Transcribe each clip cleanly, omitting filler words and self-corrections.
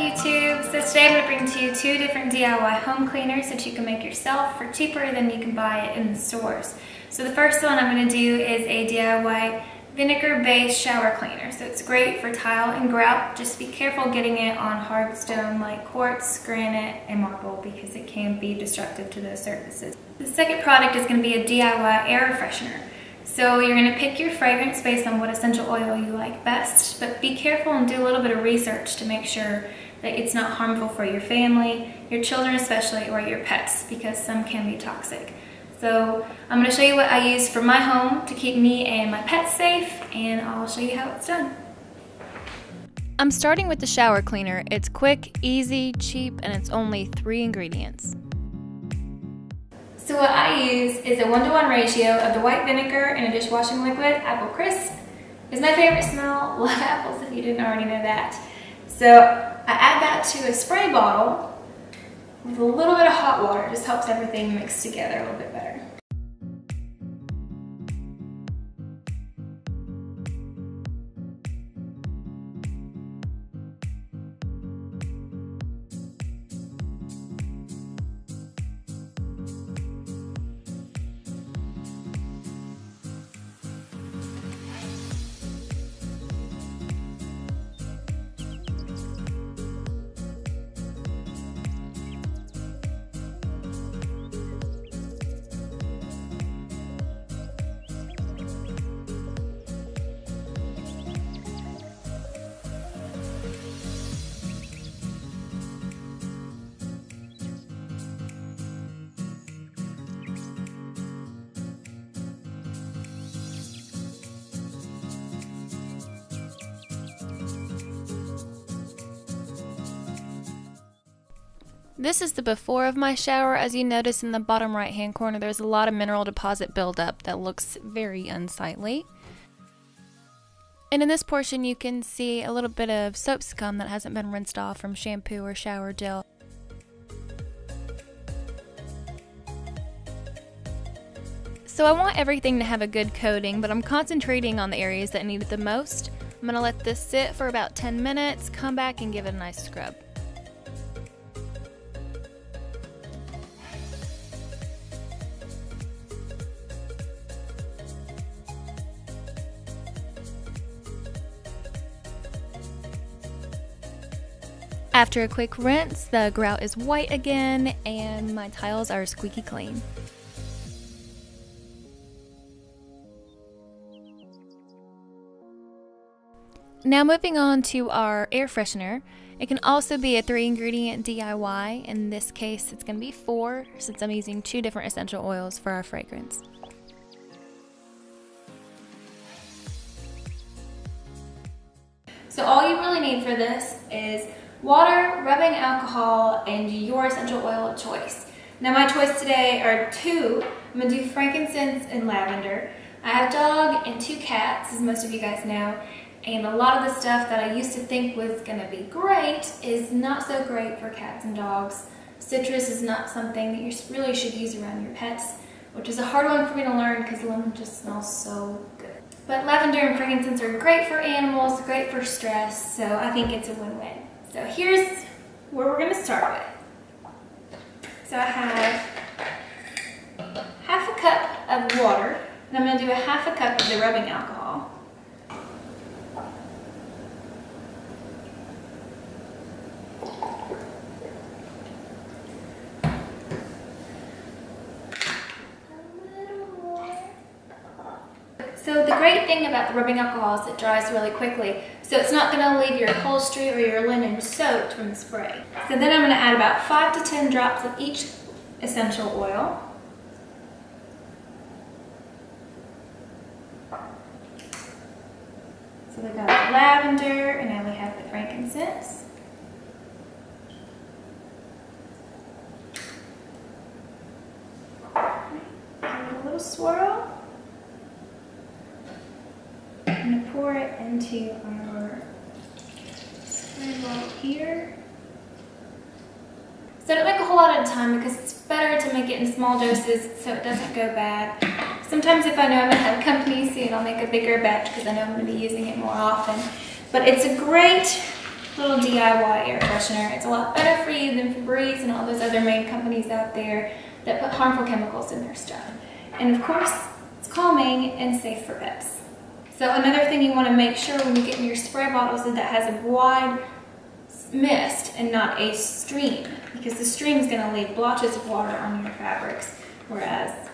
YouTube? So today I'm going to bring to you 2 different DIY home cleaners that you can make yourself for cheaper than you can buy it in the stores. So the first one I'm going to do is a DIY vinegar-based shower cleaner. So it's great for tile and grout. Just be careful getting it on hard stone like quartz, granite, and marble because it can be destructive to those surfaces. The second product is going to be a DIY air freshener. So you're going to pick your fragrance based on what essential oil you like best, but be careful and do a little bit of research to make sure that it's not harmful for your family, your children especially, or your pets, because some can be toxic. So I'm going to show you what I use for my home to keep me and my pets safe, and I'll show you how it's done. I'm starting with the shower cleaner. It's quick, easy, cheap, and it's only 3 ingredients. So what I use is a 1-to-1 ratio of the white vinegar in a dishwashing liquid. Apple crisp is my favorite smell. Love apples if you didn't already know that. So I add that to a spray bottle with a little bit of hot water. It just helps everything mix together a little bit better. This is the before of my shower. As you notice in the bottom right hand corner, there's a lot of mineral deposit buildup that looks very unsightly. And in this portion you can see a little bit of soap scum that hasn't been rinsed off from shampoo or shower gel. So I want everything to have a good coating, but I'm concentrating on the areas that need it the most. I'm going to let this sit for about 10 minutes, come back and give it a nice scrub. After a quick rinse, the grout is white again and my tiles are squeaky clean. Now moving on to our air freshener. It can also be a 3-ingredient DIY. In this case, it's going to be 4 since I'm using 2 different essential oils for our fragrance. So all you really need for this is water, rubbing alcohol, and your essential oil of choice. Now my choice today are 2. I'm going to do frankincense and lavender. I have a dog and 2 cats, as most of you guys know, and a lot of the stuff that I used to think was going to be great is not so great for cats and dogs. Citrus is not something that you really should use around your pets, which is a hard one for me to learn because lemon just smells so good. But lavender and frankincense are great for animals, great for stress, so I think it's a win-win. So here's where we're going to start with. So I have half a cup of water, and I'm going to do a half a cup of the rubbing alcohol. So the great thing about the rubbing alcohol is it dries really quickly, so it's not going to leave your upholstery or your linen soaked from the spray. So then I'm going to add about 5 to 10 drops of each essential oil. So we got the lavender, and now we have the frankincense. Give it a little swirl. I'm going to pour it into our spray bottle here. So don't make a whole lot at a time because it's better to make it in small doses so it doesn't go bad. Sometimes if I know I'm going to have company soon, I'll make a bigger batch because I know I'm going to be using it more often. But it's a great little DIY air freshener. It's a lot better for you than Febreze and all those other main companies out there that put harmful chemicals in their stuff. And of course, it's calming and safe for pets. So another thing you want to make sure when you get in your spray bottles is that it has a wide mist and not a stream, because the stream is going to leave blotches of water on your fabrics, whereas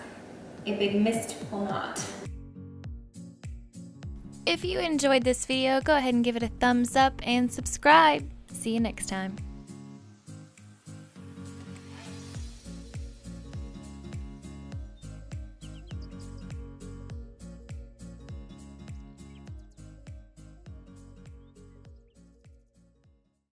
a big mist will not. If you enjoyed this video, go ahead and give it a thumbs up and subscribe. See you next time.